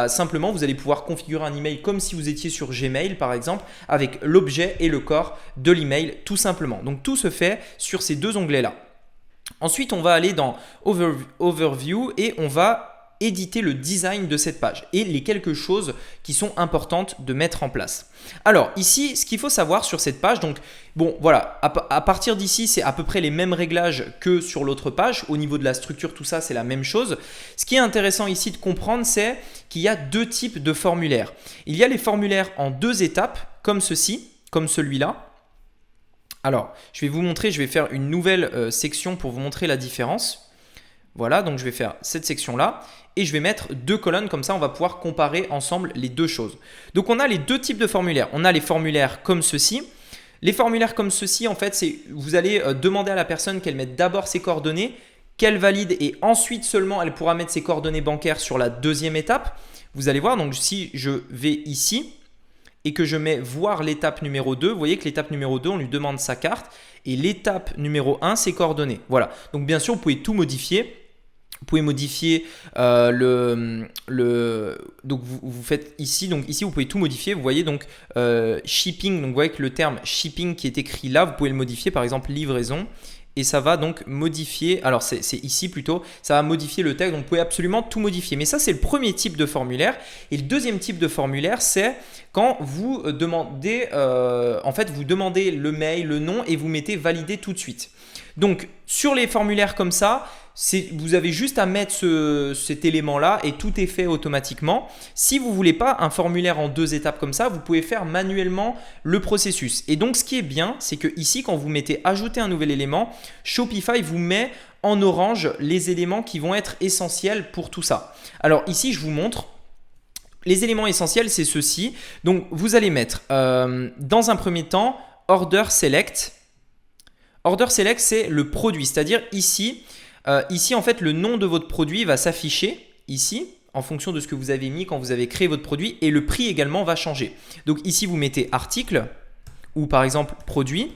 simplement, vous allez pouvoir configurer un email comme si vous étiez sur Gmail par exemple avec l'objet et le corps de l'email tout simplement. Donc tout se fait sur ces deux onglets là. Ensuite, on va aller dans Overview et on va éditer le design de cette page et les quelques choses qui sont importantes de mettre en place. Alors ici, ce qu'il faut savoir sur cette page, donc bon voilà, à partir d'ici, c'est à peu près les mêmes réglages que sur l'autre page. Au niveau de la structure, tout ça, c'est la même chose. Ce qui est intéressant ici de comprendre, c'est qu'il y a deux types de formulaires. Il y a les formulaires en deux étapes, comme ceci, comme celui-là. Alors, je vais vous montrer, je vais faire une nouvelle section pour vous montrer la différence. Voilà, donc je vais faire cette section-là et je vais mettre deux colonnes, comme ça on va pouvoir comparer ensemble les deux choses. Donc on a les deux types de formulaires. On a les formulaires comme ceci. Les formulaires comme ceci, en fait, c'est vous allez demander à la personne qu'elle mette d'abord ses coordonnées, qu'elle valide et ensuite seulement elle pourra mettre ses coordonnées bancaires sur la deuxième étape. Vous allez voir, donc si je vais ici et que je mets voir l'étape numéro 2, vous voyez que l'étape numéro 2, on lui demande sa carte et l'étape numéro 1, ses coordonnées. Voilà, donc bien sûr, vous pouvez tout modifier. Vous pouvez modifier donc vous faites ici, donc ici vous pouvez tout modifier. Vous voyez donc shipping, donc vous voyez que le terme shipping qui est écrit là, vous pouvez le modifier par exemple livraison et ça va donc modifier, alors c'est ici plutôt, ça va modifier le texte, donc vous pouvez absolument tout modifier. Mais ça, c'est le premier type de formulaire. Et le deuxième type de formulaire, c'est quand vous demandez, en fait, vous demandez le mail, le nom et vous mettez valider tout de suite. Donc, sur les formulaires comme ça, vous avez juste à mettre cet élément-là et tout est fait automatiquement. Si vous ne voulez pas un formulaire en 2 étapes comme ça, vous pouvez faire manuellement le processus. Et donc, ce qui est bien, c'est que ici, quand vous mettez ajouter un nouvel élément, Shopify vous met en orange les éléments qui vont être essentiels pour tout ça. Alors ici, je vous montre. Les éléments essentiels, c'est ceci. Donc, vous allez mettre dans un premier temps Order Select. Order Select, c'est le produit, c'est-à-dire ici, en fait, le nom de votre produit va s'afficher ici en fonction de ce que vous avez mis quand vous avez créé votre produit et le prix également va changer. Donc ici, vous mettez article ou par exemple produit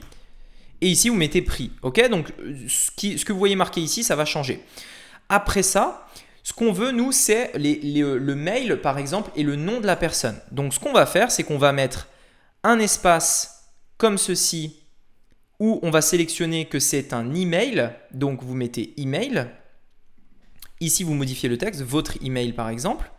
et ici, vous mettez prix. Ok, donc ce que vous voyez marqué ici, ça va changer. Après ça, ce qu'on veut, nous, c'est le mail par exemple et le nom de la personne. Donc ce qu'on va faire, c'est qu'on va mettre un espace comme ceci où on va sélectionner que c'est un email, donc vous mettez email. Ici, vous modifiez le texte, votre email par exemple,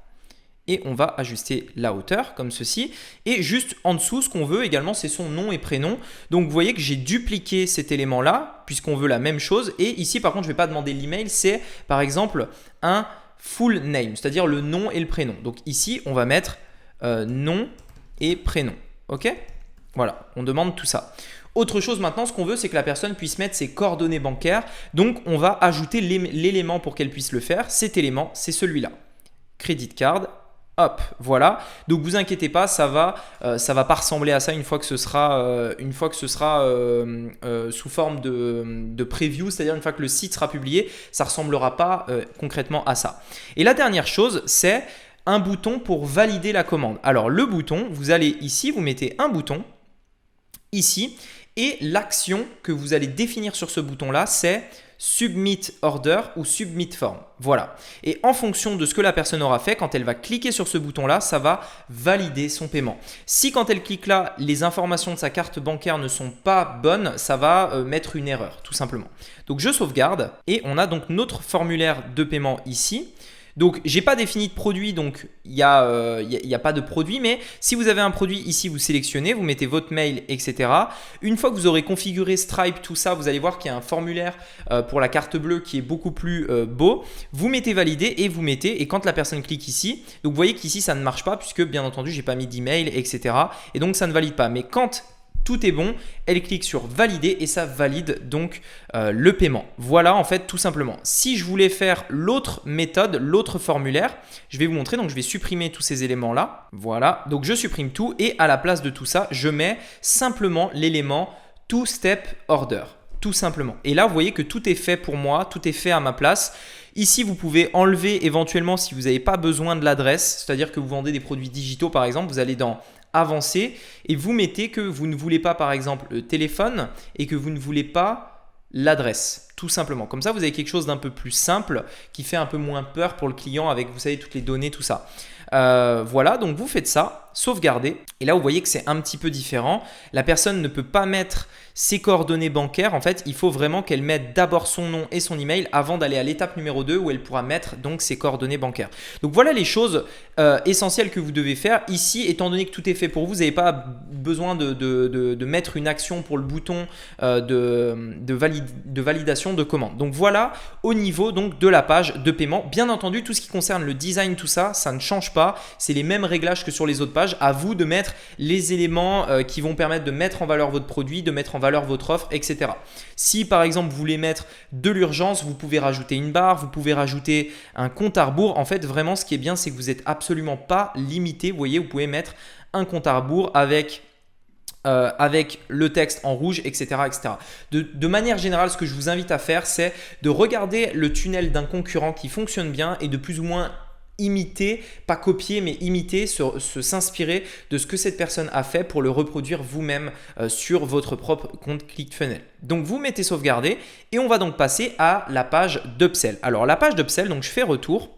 et on va ajuster la hauteur comme ceci. Et juste en dessous, ce qu'on veut également, c'est son nom et prénom. Donc, vous voyez que j'ai dupliqué cet élément-là, puisqu'on veut la même chose. Et ici, par contre, je ne vais pas demander l'email, c'est par exemple un full name, c'est-à-dire le nom et le prénom. Donc ici, on va mettre nom et prénom. Ok ? Voilà, on demande tout ça. Autre chose maintenant, ce qu'on veut, c'est que la personne puisse mettre ses coordonnées bancaires. Donc, on va ajouter l'élément pour qu'elle puisse le faire. Cet élément, c'est celui-là. Credit card, hop, voilà. Donc, vous inquiétez pas, ça va pas ressembler à ça une fois que ce sera, sous forme de preview, c'est-à-dire une fois que le site sera publié, ça ressemblera pas concrètement à ça. Et la dernière chose, c'est un bouton pour valider la commande. Alors, le bouton, vous allez ici, vous mettez un bouton ici. Et l'action que vous allez définir sur ce bouton-là, c'est Submit Order ou Submit Form. Voilà. Et en fonction de ce que la personne aura fait, quand elle va cliquer sur ce bouton-là, ça va valider son paiement. Si quand elle clique là, les informations de sa carte bancaire ne sont pas bonnes, ça va mettre une erreur, tout simplement. Donc, je sauvegarde et on a donc notre formulaire de paiement ici. Donc, je n'ai pas défini de produit, donc il n'y a pas de produit. Mais si vous avez un produit ici, vous sélectionnez, vous mettez votre mail, etc. Une fois que vous aurez configuré Stripe, tout ça, vous allez voir qu'il y a un formulaire pour la carte bleue qui est beaucoup plus beau. Vous mettez valider et vous mettez. Et quand la personne clique ici, donc vous voyez qu'ici, ça ne marche pas puisque bien entendu, je n'ai pas mis d'email, etc. Et donc, ça ne valide pas. Mais quand tout est bon, elle clique sur valider et ça valide donc le paiement. Voilà en fait tout simplement. Si je voulais faire l'autre méthode, l'autre formulaire, je vais vous montrer. Donc je vais supprimer tous ces éléments là. Voilà, donc je supprime tout et à la place de tout ça, je mets simplement l'élément two-step order. Tout simplement. Et là, vous voyez que tout est fait pour moi, tout est fait à ma place. Ici, vous pouvez enlever éventuellement si vous n'avez pas besoin de l'adresse, c'est-à-dire que vous vendez des produits digitaux par exemple, vous allez dans Avancer et vous mettez que vous ne voulez pas par exemple le téléphone et que vous ne voulez pas l'adresse, tout simplement. Comme ça, vous avez quelque chose d'un peu plus simple qui fait un peu moins peur pour le client avec, vous savez, toutes les données, tout ça. Voilà, donc vous faites ça, sauvegardez. Et là, vous voyez que c'est un petit peu différent. La personne ne peut pas mettre ses coordonnées bancaires. En fait, il faut vraiment qu'elle mette d'abord son nom et son email avant d'aller à l'étape numéro 2 où elle pourra mettre donc ses coordonnées bancaires. Donc voilà les choses essentielles que vous devez faire. Ici, étant donné que tout est fait pour vous, vous n'avez pas besoin de mettre une action pour le bouton de validation de commande. Donc voilà au niveau donc, de la page de paiement. Bien entendu, tout ce qui concerne le design, tout ça, ça ne change pas. C'est les mêmes réglages que sur les autres pages. À vous de mettre les éléments qui vont permettre de mettre en valeur votre produit, de mettre en valeur votre offre, etc. Si par exemple vous voulez mettre de l'urgence, vous pouvez rajouter une barre, vous pouvez rajouter un compte à rebours. En fait, vraiment, ce qui est bien, c'est que vous n'êtes absolument pas limité. Vous voyez, vous pouvez mettre un compte à rebours avec le texte en rouge, etc. etc. De manière générale, ce que je vous invite à faire, c'est de regarder le tunnel d'un concurrent qui fonctionne bien et de plus ou moins imiter, pas copier, mais imiter, s'inspirer de ce que cette personne a fait pour le reproduire vous-même sur votre propre compte ClickFunnels. Donc, vous mettez sauvegarder et on va donc passer à la page d'upsell. Alors, la page d'upsell, donc je fais retour.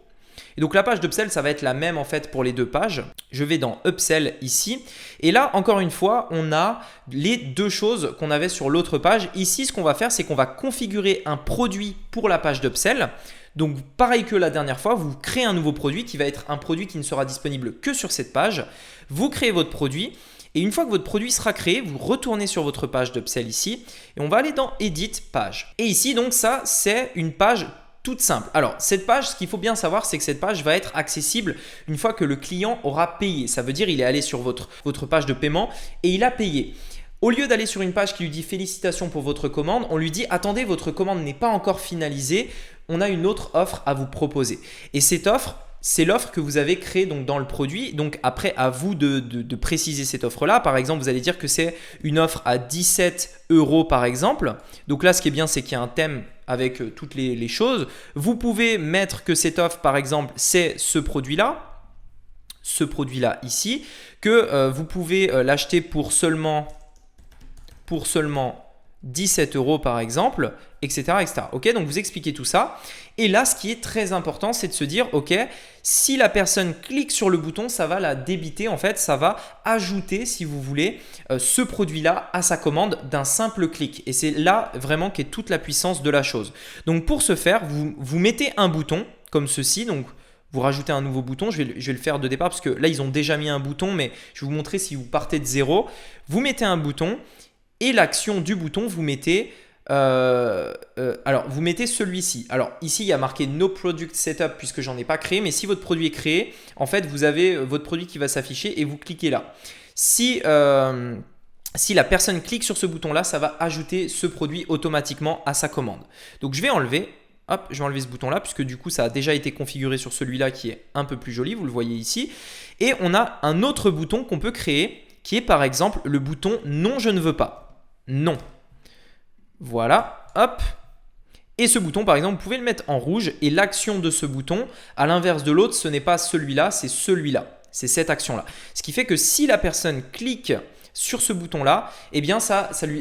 Et donc la page d'upsell, ça va être la même en fait pour les deux pages. Je vais dans upsell ici. Et là, encore une fois, on a les deux choses qu'on avait sur l'autre page. Ici, ce qu'on va faire, c'est qu'on va configurer un produit pour la page d'upsell. Donc pareil que la dernière fois, vous créez un nouveau produit qui va être un produit qui ne sera disponible que sur cette page. Vous créez votre produit et une fois que votre produit sera créé, vous retournez sur votre page d'upsell ici et on va aller dans Edit page. Et ici, donc ça, c'est une page toute simple. Alors cette page, ce qu'il faut bien savoir, c'est que cette page va être accessible une fois que le client aura payé. Ça veut dire il est allé sur votre page de paiement et il a payé. Au lieu d'aller sur une page qui lui dit félicitations pour votre commande, on lui dit attendez, votre commande n'est pas encore finalisée, on a une autre offre à vous proposer. Et cette offre, c'est l'offre que vous avez créée donc dans le produit. Donc après, à vous de préciser cette offre-là. Par exemple, vous allez dire que c'est une offre à 17 € par exemple. Donc là, ce qui est bien, c'est qu'il y a un thème avec toutes les choses. Vous pouvez mettre que cette offre, par exemple, c'est ce produit-là ici, que vous pouvez l'acheter pour seulement 17 € par exemple, etc. etc. Ok, donc vous expliquez tout ça. Et là, ce qui est très important, c'est de se dire, ok, si la personne clique sur le bouton, ça va la débiter. En fait, ça va ajouter, si vous voulez, ce produit-là à sa commande d'un simple clic. Et c'est là vraiment qu'est toute la puissance de la chose. Donc pour ce faire, vous mettez un bouton comme ceci. Donc vous rajoutez un nouveau bouton. Je vais le faire de départ parce que là, ils ont déjà mis un bouton, mais je vais vous montrer si vous partez de zéro. Vous mettez un bouton. Et l'action du bouton, vous mettez, vous mettez celui-ci. Alors ici, il y a marqué No Product Setup puisque j'en ai pas créé. Mais si votre produit est créé, en fait, vous avez votre produit qui va s'afficher et vous cliquez là. Si la personne clique sur ce bouton-là, ça va ajouter ce produit automatiquement à sa commande. Donc je vais enlever. Hop, je vais enlever ce bouton-là puisque du coup, ça a déjà été configuré sur celui-là qui est un peu plus joli. Vous le voyez ici. Et on a un autre bouton qu'on peut créer qui est par exemple le bouton Non, je ne veux pas. Non. Voilà, hop. Et ce bouton, par exemple, vous pouvez le mettre en rouge. Et l'action de ce bouton, à l'inverse de l'autre, ce n'est pas celui-là, c'est celui-là. C'est cette action-là. Ce qui fait que si la personne clique sur ce bouton-là, eh bien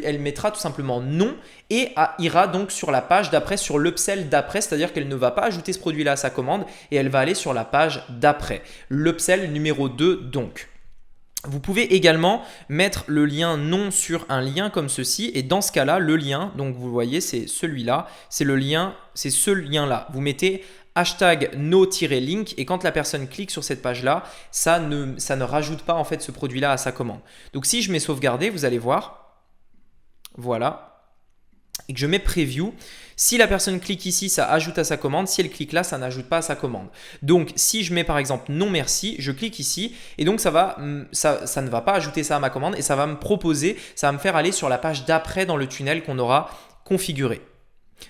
elle mettra tout simplement non et ira donc sur la page d'après, sur l'upsell d'après, c'est-à-dire qu'elle ne va pas ajouter ce produit-là à sa commande et elle va aller sur la page d'après. L'upsell numéro 2 donc. Vous pouvez également mettre le lien non sur un lien comme ceci et dans ce cas-là, le lien, donc vous voyez, c'est celui-là, c'est le lien, c'est ce lien-là. Vous mettez hashtag no-link et quand la personne clique sur cette page-là, ça ne rajoute pas en fait ce produit-là à sa commande. Donc si je mets sauvegarder, vous allez voir, voilà, et que je mets preview. Si la personne clique ici, ça ajoute à sa commande. Si elle clique là, ça n'ajoute pas à sa commande. Donc, si je mets par exemple non merci, je clique ici et donc ça ne va pas ajouter ça à ma commande et ça va me proposer, ça va me faire aller sur la page d'après dans le tunnel qu'on aura configuré.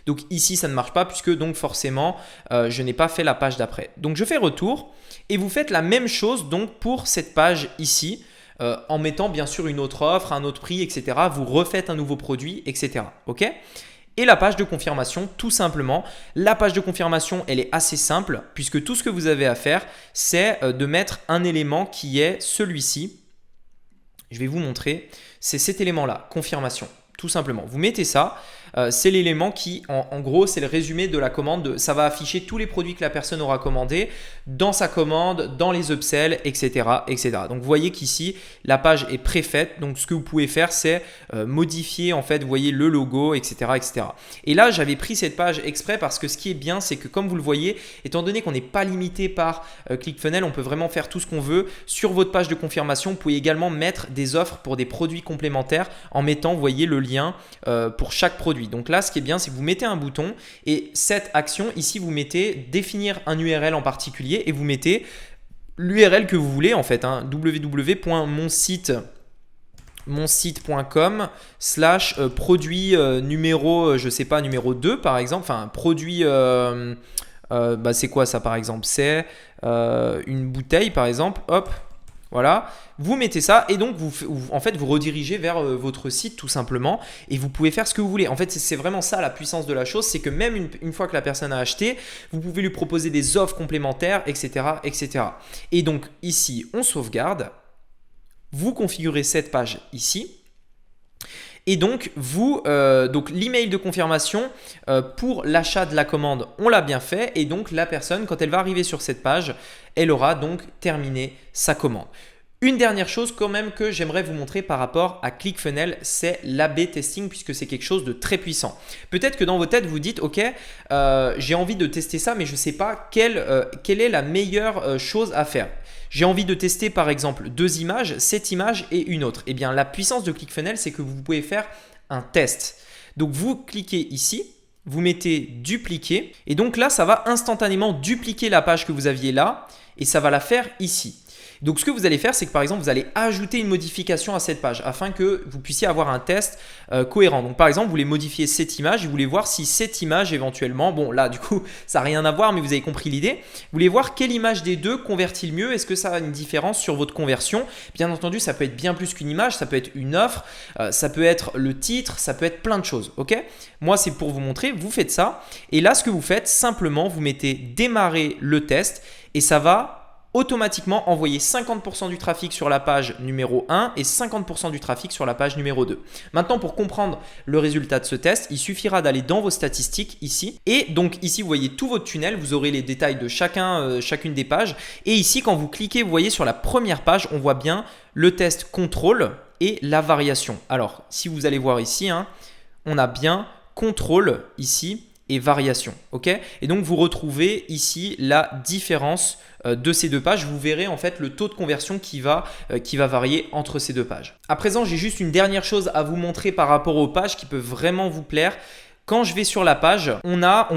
Donc ici, ça ne marche pas puisque donc forcément, je n'ai pas fait la page d'après. Donc, je fais retour et vous faites la même chose donc pour cette page ici. En mettant bien sûr une autre offre, un autre prix, etc. Vous refaites un nouveau produit, etc. Ok ? Et la page de confirmation, tout simplement. La page de confirmation, elle est assez simple puisque tout ce que vous avez à faire, c'est de mettre un élément qui est celui-ci. Je vais vous montrer. C'est cet élément-là, confirmation. Tout simplement. Vous mettez ça. C'est l'élément qui, en gros, c'est le résumé de la commande. Ça va afficher tous les produits que la personne aura commandés dans sa commande, dans les upsells, etc. etc. Donc, vous voyez qu'ici, la page est préfaite. Donc, ce que vous pouvez faire, c'est modifier, en fait, vous voyez le logo, etc. etc. Et là, j'avais pris cette page exprès parce que ce qui est bien, c'est que comme vous le voyez, étant donné qu'on n'est pas limité par ClickFunnels, on peut vraiment faire tout ce qu'on veut. Sur votre page de confirmation, vous pouvez également mettre des offres pour des produits complémentaires en mettant, vous voyez, le lien pour chaque produit. Donc là, ce qui est bien, c'est que vous mettez un bouton et cette action, ici, vous mettez définir un URL en particulier et vous mettez l'URL que vous voulez en fait, hein, www.monsite.com/produit numéro, je sais pas, numéro 2 par exemple, enfin produit, c'est quoi ça par exemple? C'est une bouteille par exemple, hop. Voilà, vous mettez ça et donc vous redirigez vers votre site tout simplement et vous pouvez faire ce que vous voulez. En fait, c'est vraiment ça la puissance de la chose, c'est que même une fois que la personne a acheté, vous pouvez lui proposer des offres complémentaires, etc. etc. Et donc ici, on sauvegarde, vous configurez cette page ici Et donc, donc l'email de confirmation pour l'achat de la commande, on l'a bien fait. Et donc, la personne, quand elle va arriver sur cette page, elle aura donc terminé sa commande. Une dernière chose quand même que j'aimerais vous montrer par rapport à ClickFunnels, c'est l'A/B testing puisque c'est quelque chose de très puissant. Peut-être que dans vos têtes, vous dites « Ok, j'ai envie de tester ça, mais je ne sais pas quelle est la meilleure chose à faire. » J'ai envie de tester par exemple 2 images, cette image et une autre. Eh bien, la puissance de ClickFunnels, c'est que vous pouvez faire un test. Donc, vous cliquez ici. Vous mettez dupliquer et donc là, ça va instantanément dupliquer la page que vous aviez là et ça va la faire ici. Donc, ce que vous allez faire, c'est que par exemple, vous allez ajouter une modification à cette page afin que vous puissiez avoir un test cohérent. Donc, par exemple, vous voulez modifier cette image et vous voulez voir si cette image éventuellement, bon là du coup, ça n'a rien à voir, mais vous avez compris l'idée. Vous voulez voir quelle image des deux convertit le mieux. Est-ce que ça a une différence sur votre conversion? Bien entendu, ça peut être bien plus qu'une image, ça peut être une offre, ça peut être le titre, ça peut être plein de choses. Ok? Moi, c'est pour vous montrer, vous faites ça. Et là, ce que vous faites, simplement, vous mettez démarrer le test et ça va automatiquement envoyer 50% du trafic sur la page numéro 1 et 50% du trafic sur la page numéro 2. Maintenant, pour comprendre le résultat de ce test, il suffira d'aller dans vos statistiques ici. Et donc ici, vous voyez tout votre tunnel. Vous aurez les détails de chacune des pages. Et ici, quand vous cliquez, vous voyez sur la première page, on voit bien le test contrôle et la variation. Alors, si vous allez voir ici, on a bien contrôle ici et variation. Ok? Et donc, vous retrouvez ici la différence de ces deux pages. Vous verrez en fait le taux de conversion qui va varier entre ces deux pages. À présent, j'ai juste une dernière chose à vous montrer par rapport aux pages qui peut vraiment vous plaire. Quand je vais sur la page, on a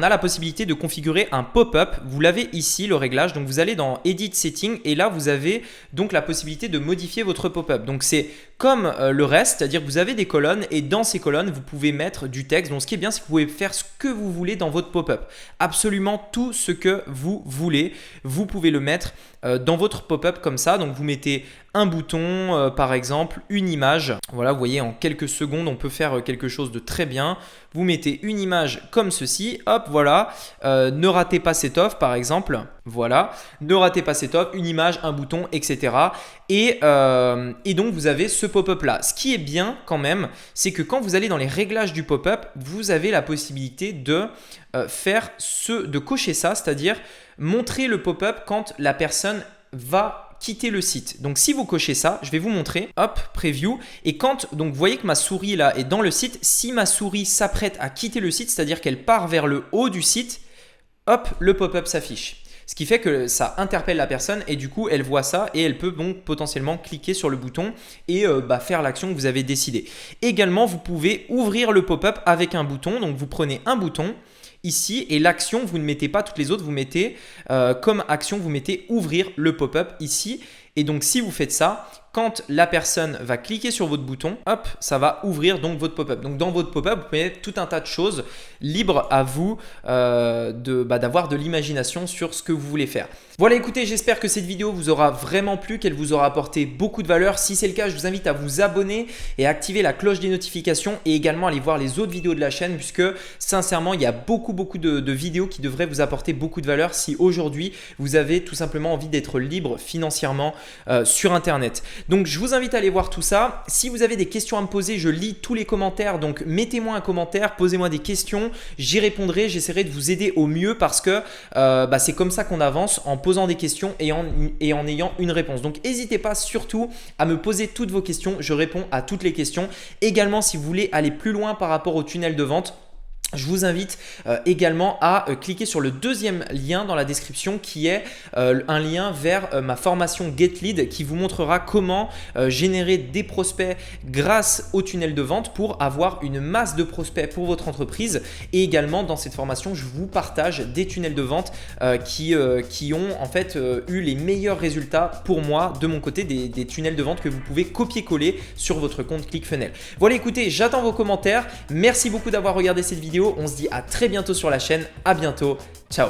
la possibilité de configurer un pop-up. Vous l'avez ici, le réglage. Donc, vous allez dans Edit Setting et là, vous avez donc la possibilité de modifier votre pop-up. Donc, c'est comme le reste, c'est-à-dire que vous avez des colonnes et dans ces colonnes, vous pouvez mettre du texte. Donc, ce qui est bien, c'est que vous pouvez faire ce que vous voulez dans votre pop-up. Absolument tout ce que vous voulez, vous pouvez le mettre dans votre pop-up comme ça. Donc, vous mettez un bouton, par exemple, une image. Voilà, vous voyez, en quelques secondes, on peut faire quelque chose de très bien. Vous mettez une image comme ceci. Hop, voilà. Ne ratez pas cette offre, par exemple. Voilà. Ne ratez pas cette offre. Une image, un bouton, etc. Et donc, vous avez ce pop-up là. Ce qui est bien quand même, c'est que quand vous allez dans les réglages du pop-up, vous avez la possibilité de cocher ça, c'est-à-dire montrer le pop-up quand la personne va quitter le site. Donc, si vous cochez ça, je vais vous montrer. Hop, preview. Et quand, donc, vous voyez que ma souris là est dans le site. Si ma souris s'apprête à quitter le site, c'est-à-dire qu'elle part vers le haut du site, hop, le pop-up s'affiche. Ce qui fait que ça interpelle la personne et du coup, elle voit ça et elle peut donc potentiellement cliquer sur le bouton et faire l'action que vous avez décidé. Également, vous pouvez ouvrir le pop-up avec un bouton. Donc, vous prenez un bouton ici et l'action, vous ne mettez pas toutes les autres, vous mettez comme action, vous mettez ouvrir le pop-up ici. Et donc, si vous faites ça, quand la personne va cliquer sur votre bouton, hop, ça va ouvrir donc votre pop-up. Donc, dans votre pop-up, vous pouvez mettre tout un tas de choses libres à vous d'avoir de l'imagination sur ce que vous voulez faire. Voilà, écoutez, j'espère que cette vidéo vous aura vraiment plu, qu'elle vous aura apporté beaucoup de valeur. Si c'est le cas, je vous invite à vous abonner et à activer la cloche des notifications et également aller voir les autres vidéos de la chaîne puisque sincèrement, il y a beaucoup de vidéos qui devraient vous apporter beaucoup de valeur si aujourd'hui, vous avez tout simplement envie d'être libre financièrement sur Internet. Donc, je vous invite à aller voir tout ça. Si vous avez des questions à me poser, je lis tous les commentaires. Donc, mettez-moi un commentaire, posez-moi des questions. J'y répondrai. J'essaierai de vous aider au mieux parce que c'est comme ça qu'on avance en posant des questions et en ayant une réponse. Donc, n'hésitez pas surtout à me poser toutes vos questions. Je réponds à toutes les questions. Également, si vous voulez aller plus loin par rapport au tunnel de vente, je vous invite également à cliquer sur le deuxième lien dans la description qui est un lien vers ma formation GetLead qui vous montrera comment générer des prospects grâce au tunnel de vente pour avoir une masse de prospects pour votre entreprise. Et également dans cette formation, je vous partage des tunnels de vente qui ont en fait eu les meilleurs résultats pour moi de mon côté, des tunnels de vente que vous pouvez copier-coller sur votre compte ClickFunnels. Voilà, écoutez, j'attends vos commentaires. Merci beaucoup d'avoir regardé cette vidéo. On se dit à très bientôt sur la chaîne. À bientôt. Ciao.